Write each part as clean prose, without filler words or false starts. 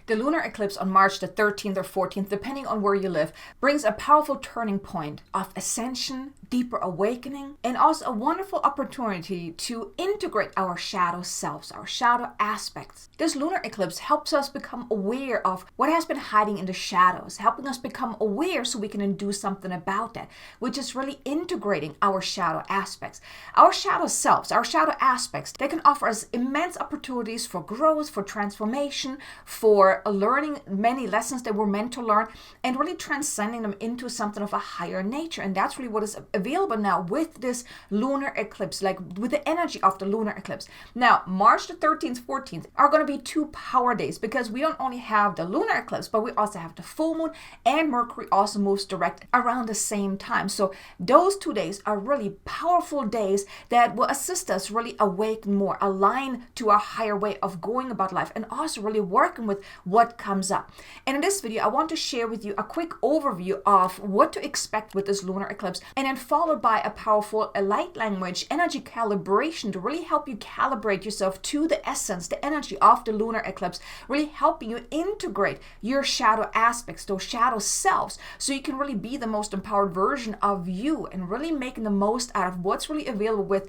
The lunar eclipse on March the 13th or 14th, depending on where you live, brings a powerful turning point of ascension, deeper awakening, and also a wonderful opportunity to integrate our shadow selves, our shadow aspects. This lunar eclipse helps us become aware of what has been hiding in the shadows, helping us become aware so we can do something about that, which is really integrating our shadow aspects. Our shadow selves, our shadow aspects, they can offer us immense opportunities for growth, for transformation, for learning many lessons that we're meant to learn, and really transcending them into something of a higher nature. And that's really what is available now with this lunar eclipse, like with the energy of the lunar eclipse. Now, March the 13th, 14th are going to be two power days because we don't only have the lunar eclipse, but we also have the full moon, and Mercury also moves direct around the same time. So those 2 days are really powerful days that will assist us really awaken more, align to a higher way of going about life, and also really working with what comes up. And in this video, I want to share with you a quick overview of what to expect with this lunar eclipse, and then followed by a powerful light language energy calibration to really help you calibrate yourself to the essence, the energy of the lunar eclipse, really helping you integrate your shadow aspects, those shadow selves, so you can really be the most empowered version of you and really making the most out of what's really available with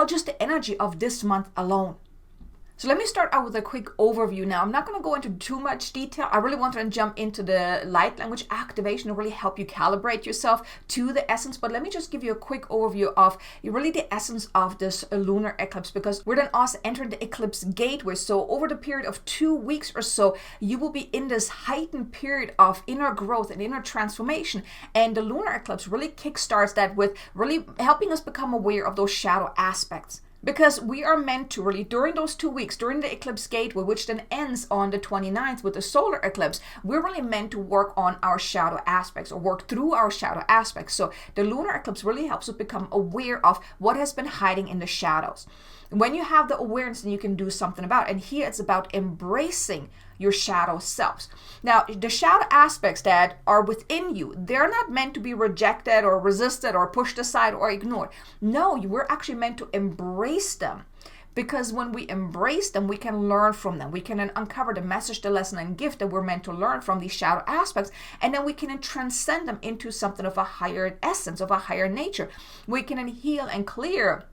just the energy of this month alone. So let me start out with a quick overview now. I'm not going to go into too much detail. I really want to jump into the light language activation to really help you calibrate yourself to the essence. But let me just give you a quick overview of really the essence of this lunar eclipse, because we're then also entering the eclipse gateway. So over the period of 2 weeks or so, you will be in this heightened period of inner growth and inner transformation. And the lunar eclipse really kickstarts that with really helping us become aware of those shadow aspects. Because we are meant to really, during those 2 weeks, during the eclipse gateway, which then ends on the 29th with the solar eclipse, we're really meant to work on our shadow aspects or work through our shadow aspects. So the lunar eclipse really helps us become aware of what has been hiding in the shadows. When you have the awareness, then you can do something about it. And here it's about embracing your shadow selves. Now, the shadow aspects that are within you, they're not meant to be rejected or resisted or pushed aside or ignored. No, we're actually meant to embrace them. Because when we embrace them, we can learn from them. We can then uncover the message, the lesson, and gift that we're meant to learn from these shadow aspects. And then we can then transcend them into something of a higher essence, of a higher nature. We can then heal and clear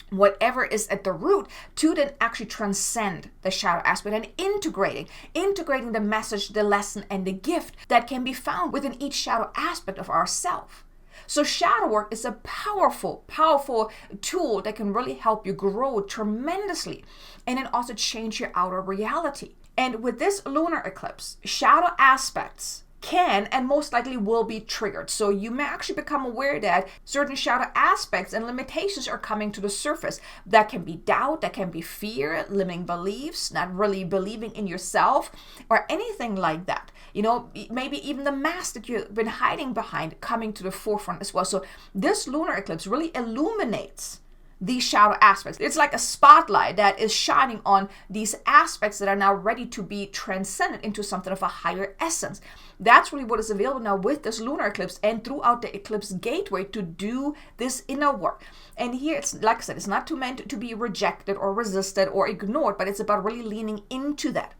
whatever is at the root to then actually transcend the shadow aspect and integrating the message, the lesson, and the gift that can be found within each shadow aspect of ourself. So shadow work is a powerful, powerful tool that can really help you grow tremendously and then also change your outer reality. And with this lunar eclipse, shadow aspects can and most likely will be triggered. So you may actually become aware that certain shadow aspects and limitations are coming to the surface. That can be doubt, that can be fear, limiting beliefs, not really believing in yourself, or anything like that. You know, maybe even the mask that you've been hiding behind coming to the forefront as well. So this lunar eclipse really illuminates these shadow aspects. It's like a spotlight that is shining on these aspects that are now ready to be transcended into something of a higher essence. That's really what is available now with this lunar eclipse and throughout the eclipse gateway to do this inner work. And here, it's like I said, it's not meant to be rejected or resisted or ignored, but it's about really leaning into that.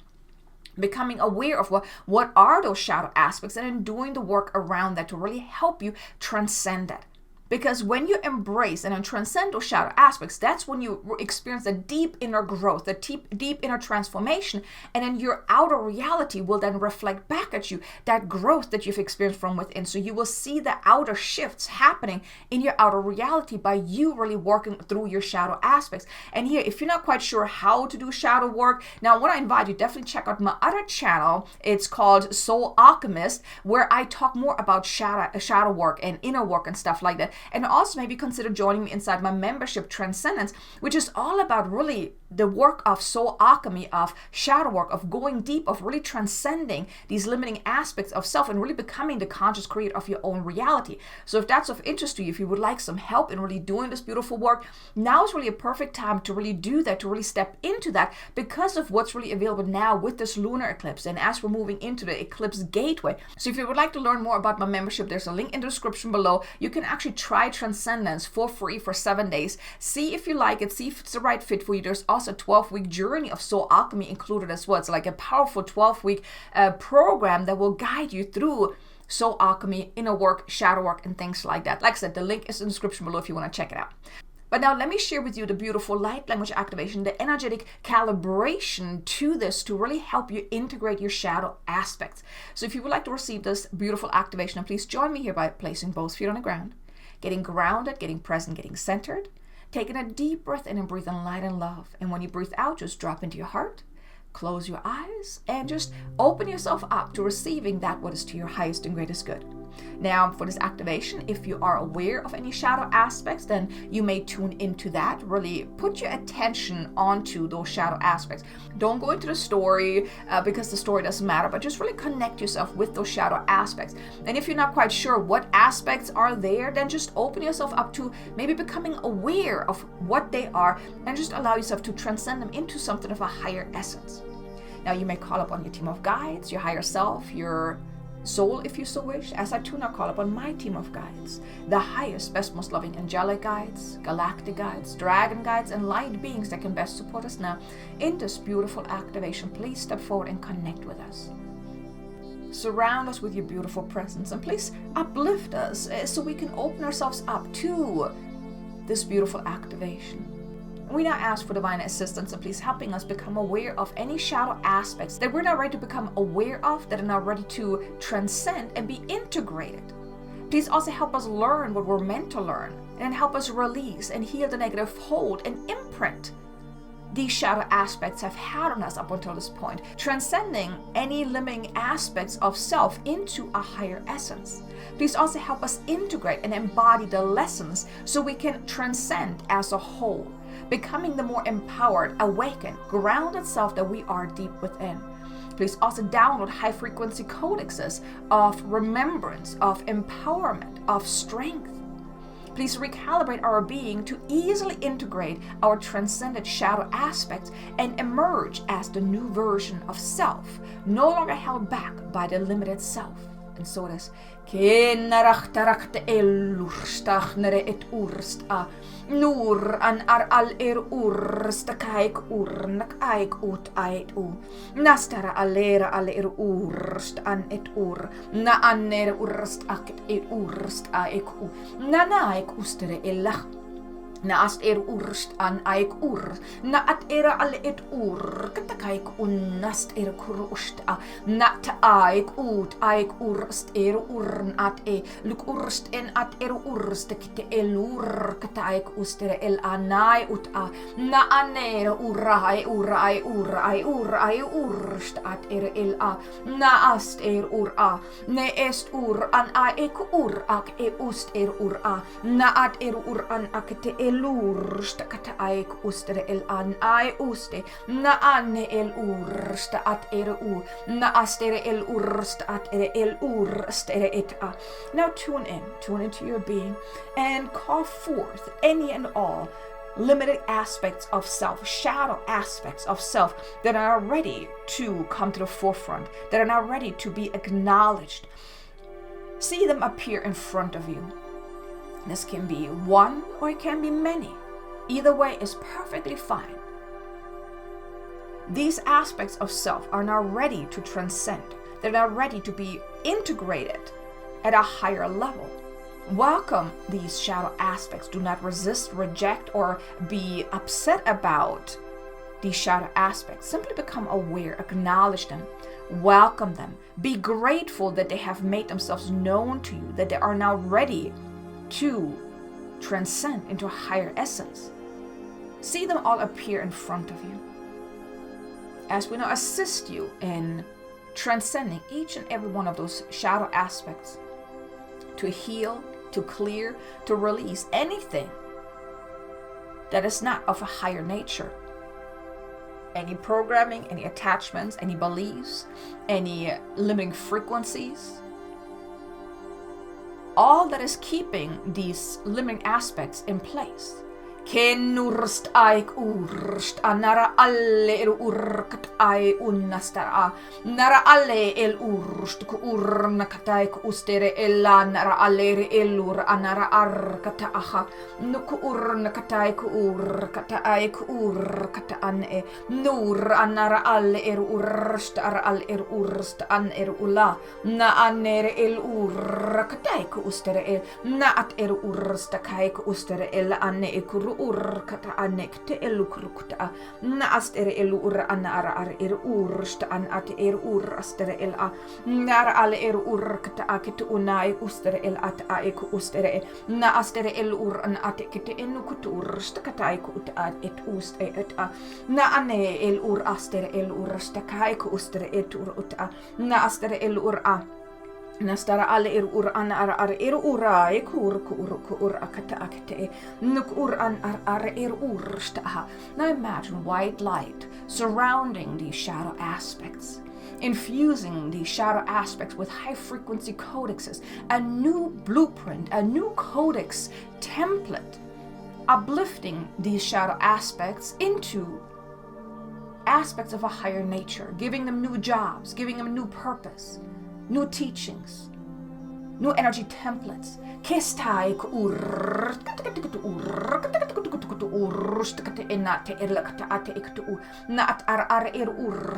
Becoming aware of what are those shadow aspects and then doing the work around that to really help you transcend that. Because when you embrace and transcend those shadow aspects, that's when you experience a deep inner growth, a deep inner transformation, and then your outer reality will then reflect back at you that growth that you've experienced from within. So you will see the outer shifts happening in your outer reality by you really working through your shadow aspects. And here, if you're not quite sure how to do shadow work, now I want to invite you, definitely check out my other channel. It's called Soul Alchemist, where I talk more about shadow work and inner work and stuff like that. And also maybe consider joining me inside my membership Transcendence, which is all about really the work of soul alchemy, of shadow work, of going deep, of really transcending these limiting aspects of self and really becoming the conscious creator of your own reality. So if that's of interest to you, if you would like some help in really doing this beautiful work, now is really a perfect time to really do that, to really step into that because of what's really available now with this lunar eclipse and as we're moving into the eclipse gateway. So if you would like to learn more about my membership, there's a link in the description below. You can actually try Transcendence for free for 7 days. See if you like it, see if it's the right fit for you. There's also also a 12-week journey of soul alchemy included as well. It's like a powerful 12-week program that will guide you through soul alchemy, inner work, shadow work, and things like that. Like I said, the link is in the description below if you want to check it out. But now let me share with you the beautiful light language activation, the energetic calibration to this to really help you integrate your shadow aspects. So if you would like to receive this beautiful activation, please join me here by placing both feet on the ground, getting grounded, getting present, getting centered, taking a deep breath in and breathe in light and love. And when you breathe out, just drop into your heart, close your eyes, and just open yourself up to receiving that what is to your highest and greatest good. Now, for this activation, if you are aware of any shadow aspects, then you may tune into that. Really put your attention onto those shadow aspects. Don't go into the story because the story doesn't matter, but just really connect yourself with those shadow aspects. And if you're not quite sure what aspects are there, then just open yourself up to maybe becoming aware of what they are and just allow yourself to transcend them into something of a higher essence. Now, you may call upon your team of guides, your higher self, your soul, if you so wish, as I too now call upon my team of guides, the highest, best, most loving angelic guides, galactic guides, dragon guides, and light beings that can best support us now in this beautiful activation. Please step forward and connect with us. Surround us with your beautiful presence, and please uplift us so we can open ourselves up to this beautiful activation. We now ask for divine assistance and please helping us become aware of any shadow aspects that we're now ready to become aware of, that are now ready to transcend and be integrated. Please also help us learn what we're meant to learn and help us release and heal the negative hold and imprint these shadow aspects have had on us up until this point, transcending any limiting aspects of self into a higher essence. Please also help us integrate and embody the lessons so we can transcend as a whole, becoming the more empowered, awakened, grounded self that we are deep within. Please also download high-frequency codexes of remembrance, of empowerment, of strength. Please recalibrate our being to easily integrate our transcended shadow aspects and emerge as the new version of self, no longer held back by the limited self. And so it is. Nur an al urst kaik nak aik ut ait u nastara alera al urst an et na aner urst ak et urst aik u na naik ustere ella na ast urst an aik na at era al et katakaik unnast kurust na ta aik ut aik urst urn at luk urst en at urst kite elur kataik ustere el anai ut na aner urai urst at el na ast ne est an aik ak ust na at an akte urst kata aik ustere el an ai uste na anne el urst at na astere el urst at el urst et a. Now tune into your being and call forth any and all limited aspects of self, shadow aspects of self that are ready to come to the forefront, that are now ready to be acknowledged. See them appear in front of you. This can be one or it can be many. Either way is perfectly fine. These aspects of self are now ready to transcend. They're now ready to be integrated at a higher level. Welcome these shadow aspects. Do not resist, reject, or be upset about these shadow aspects. Simply become aware, acknowledge them, welcome them. Be grateful that they have made themselves known to you, that they are now ready to transcend into a higher essence. See them all appear in front of you as we now assist you in transcending each and every one of those shadow aspects to heal, to clear, to release anything that is not of a higher nature. Any programming, any attachments, any beliefs, any limiting frequencies, all that is keeping these limiting aspects in place Ken urst aik urst anara alle el urkat ai unnastara nara alle el urst ku urna kataik ustere ella nara alle elur anara arkata aha nuku urna kataik ur kata aik ur kata an e nur anara alle urst ar al urst an ula na anere el ur kataik ustere el na at urst kaik ustere ella anne ekuru kata anekte elukrukta na astere ur ana ara urst an at ur astere el a nar al ur kata akit unai ustere el at aek ustere na astere ur an at kite enukutur kata aek ut at et ust et a na ane ur astere ur stakaik ustere et ur ut a na astere ur a Nastara alle ur an ar ura ur akata akate nuk ur an ar ur staha. Now imagine white light surrounding these shadow aspects, infusing these shadow aspects with high frequency codexes, a new blueprint, a new codex template, uplifting these shadow aspects into aspects of a higher nature, giving them new jobs, giving them new purpose, new teachings, new energy templates. Kestai ur enate erlakata ate iktu na at ar ur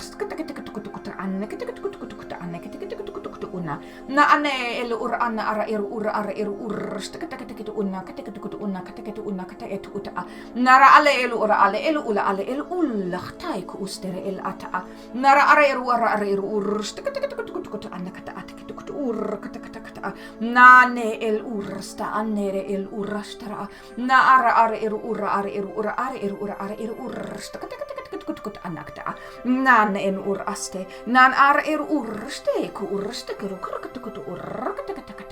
una na ane el ur anna ara ur una kata et uta nara ale el ur ale el ula ale el ullachtai ku ustere el ata nara ara ur anna kata ate ur kata nane el ursta annere el urastara na ara ursta kata anakta nan en uraste nan ar urste ku urste kata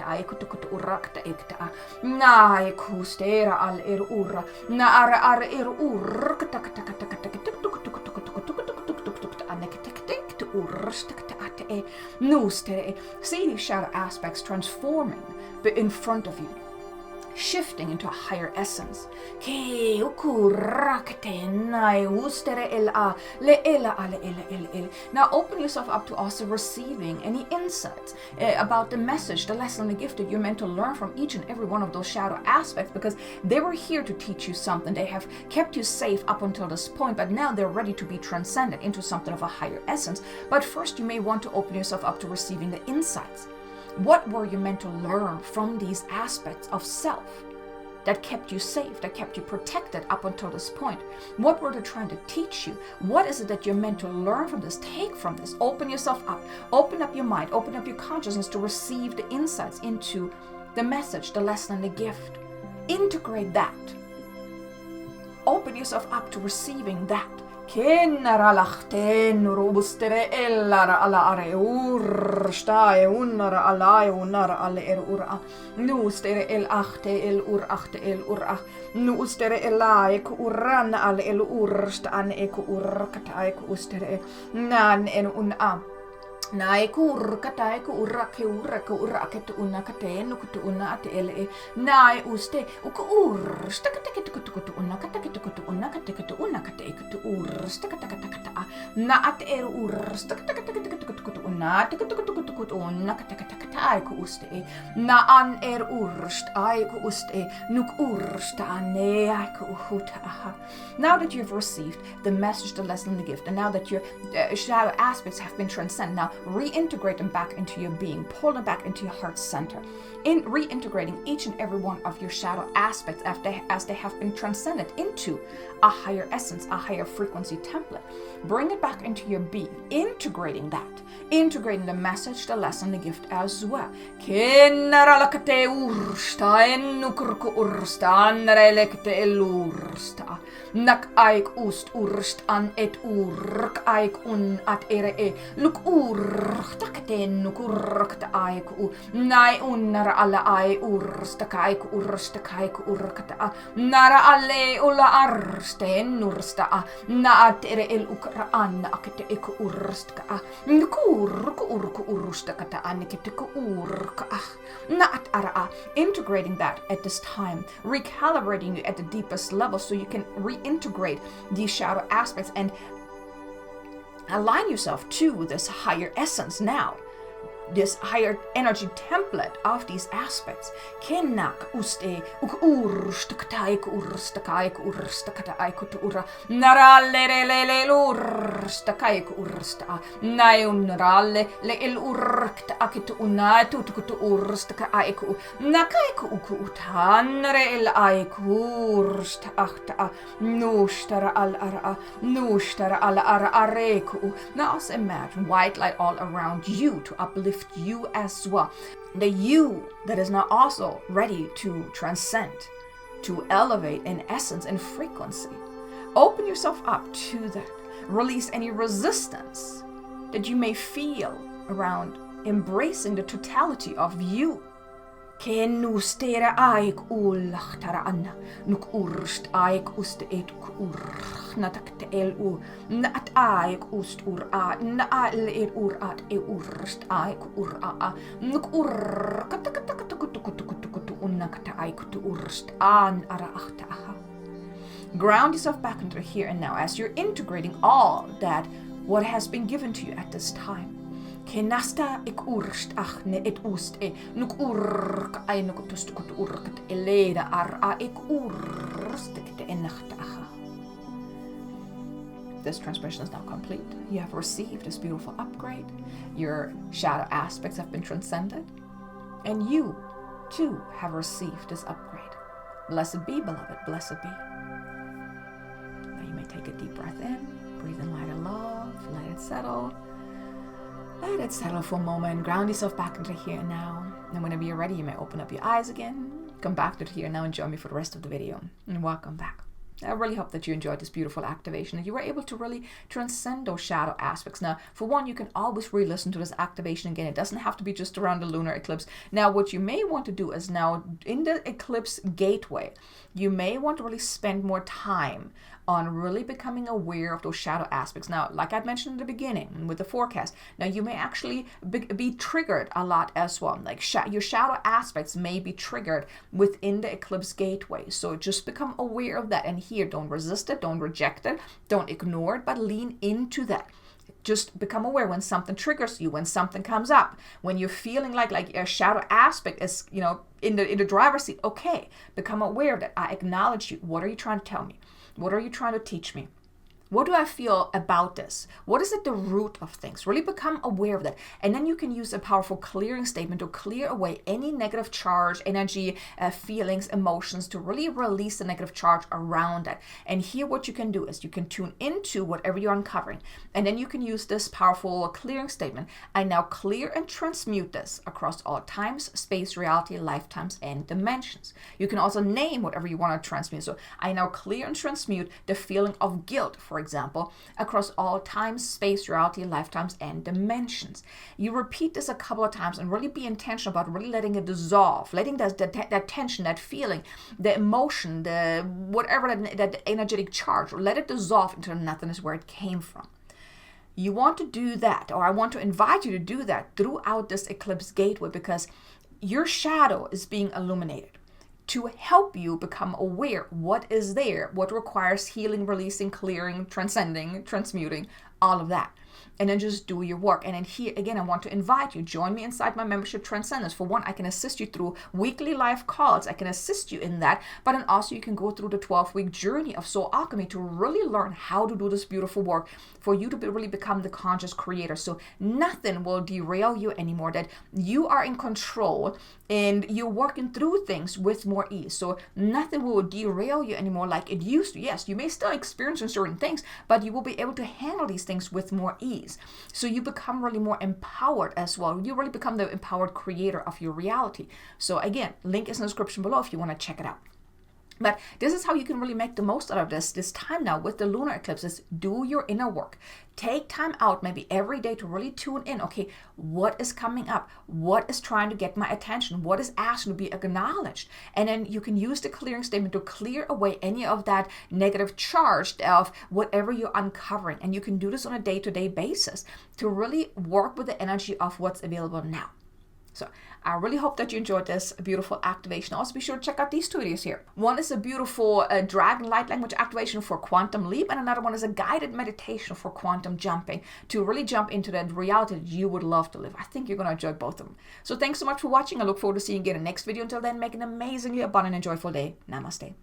ai kata urakta ekta na ekustera al ura na ar kata see these shadow aspects transforming in front of you, shifting into a higher essence. Now open yourself up to also receiving any insights about the message, the lesson, the gift that you're meant to learn from each and every one of those shadow aspects, because they were here to teach you something. They have kept you safe up until this point, but now they're ready to be transcended into something of a higher essence. But first you may want to open yourself up to receiving the insights. What were you meant to learn from these aspects of self that kept you safe, that kept you protected up until this point? What were they trying to teach you? What is it that you're meant to learn from this, take from this? Open yourself up, open up your mind, open up your consciousness to receive the insights into the message, the lesson, and the gift. Integrate that. Open yourself up to receiving that. Kenaralachten robustere ellara ala are urstae unara alae unara alle ura nustere el achte el ura nustere elae ku uran alle el ursta an eku urkata eku ustere nan en un Nai kur katai ku ura ke tu una kate no kutu una ate ele nai uste uku ur stakate kutu una kate kutu una kate kutu ur stakata na ate er ur stakata kutu una te kutu una kate ai ku uste na an er urst ai ku uste nuk urst ane ai ku huta. Now that you've received the message, the lesson, the gift, and now that your shadow aspects have been transcended, now reintegrate them back into your being, pull them back into your heart center. In reintegrating each and every one of your shadow aspects as they have been transcended into a higher essence, a higher frequency template. Bring it back into your being, integrating that, integrating the message, the lesson, the gift as well. Nak aik ust urst an et urk aik un at ere e. Luk urk takaten nuk urk ta aik u. Nai unnar alla ai urst kaik urst kaik urk ta. Nara alle ulla arsten nursta a. Na at ere el ukra an akete ek urst ka. Nukurk urk urst ka ta anikete ku urk a. Na at ara. Integrating that at this time, recalibrating you at the deepest level so you can reintegrate these shadow aspects and align yourself to this higher essence now, this higher energy template of these aspects. Kenak uste uk urstakaik urstakaik urstakaik ura narale urstakaik ursta naunrale le el urkt akit unatu tukutu urstakaik nakaik ukutanre el aik urstakta nushtara al ara nushtara al ara areku. Now also imagine white light all around you to uplift you as well. The you that is now also ready to transcend, to elevate in essence and frequency. Open yourself up to that. Release any resistance that you may feel around embracing the totality of you. Kenu stera aik ulachtara anna nuk urst aik ust et ur natakte el u nat aik ust ur a na al et ur at e urst aik ur a nuk ur katakatakutukutukutukutu unakta aik tu urst an ara achta aha. Ground yourself back into here and now as you're integrating all that what has been given to you at this time. Kenasta ik urst ach ne et ust e nuk urk ai nuk tust kut urkt eleda ar a ik urst te enacht aha. This transmission is now complete. You have received this beautiful upgrade. Your shadow aspects have been transcended. And you too have received this upgrade. Blessed be, beloved, blessed be. Now you may take a deep breath in, breathe in light of love, let it settle. Let it settle for a moment. Ground yourself back into here and now. And whenever you're ready, you may open up your eyes again. Come back to here and now and join me for the rest of the video. And welcome back. I really hope that you enjoyed this beautiful activation and you were able to really transcend those shadow aspects. Now, for one, you can always re-listen to this activation again. It doesn't have to be just around the lunar eclipse. Now, what you may want to do is now in the eclipse gateway, you may want to really spend more time on really becoming aware of those shadow aspects. Now, like I mentioned in the beginning with the forecast, now you may actually be triggered a lot as well. Like your shadow aspects may be triggered within the eclipse gateway. So just become aware of that. And here, don't resist it, don't reject it, don't ignore it, but lean into that. Just become aware when something triggers you, when something comes up, when you're feeling like a shadow aspect is, in the driver's seat. Okay, become aware that I acknowledge you. What are you trying to tell me? What are you trying to teach me? What do I feel about this? What is at the root of things? Really become aware of that. And then you can use a powerful clearing statement to clear away any negative charge, energy, feelings, emotions, to really release the negative charge around that. And here what you can do is you can tune into whatever you're uncovering. And then you can use this powerful clearing statement. I now clear and transmute this across all times, space, reality, lifetimes, and dimensions. You can also name whatever you want to transmute. So I now clear and transmute the feeling of guilt, for example, across all times, space, reality, lifetimes, and dimensions. You repeat this a couple of times and really be intentional about really letting it dissolve, letting that tension, that feeling, the emotion, the whatever that energetic charge, let it dissolve into nothingness where it came from. You want to do that, or I want to invite you to do that throughout this eclipse gateway, because your shadow is being illuminated to help you become aware what is there, what requires healing, releasing, clearing, transcending, transmuting, all of that. And then just do your work. And then here, again, I want to invite you, join me inside my membership Transcendence. For one, I can assist you through weekly live calls. I can assist you in that. But then also you can go through the 12-week journey of soul alchemy to really learn how to do this beautiful work for you to really become the conscious creator. So nothing will derail you anymore, that you are in control and you're working through things with more ease. So nothing will derail you anymore like it used to. Yes, you may still experience certain things, but you will be able to handle these things with more ease. So you become really more empowered as well. You really become the empowered creator of your reality. So again, link is in the description below if you want to check it out. But this is how you can really make the most out of this time now with the lunar eclipses. Do your inner work. Take time out maybe every day to really tune in. Okay, what is coming up? What is trying to get my attention? What is asking to be acknowledged? And then you can use the clearing statement to clear away any of that negative charge of whatever you're uncovering. And you can do this on a day-to-day basis to really work with the energy of what's available now. So I really hope that you enjoyed this beautiful activation. Also, be sure to check out these two videos here. One is a beautiful dragon light language activation for quantum leap, and another one is a guided meditation for quantum jumping to really jump into that reality that you would love to live. I think you're going to enjoy both of them. So thanks so much for watching. I look forward to seeing you in the next video. Until then, make an amazingly abundant and joyful day. Namaste.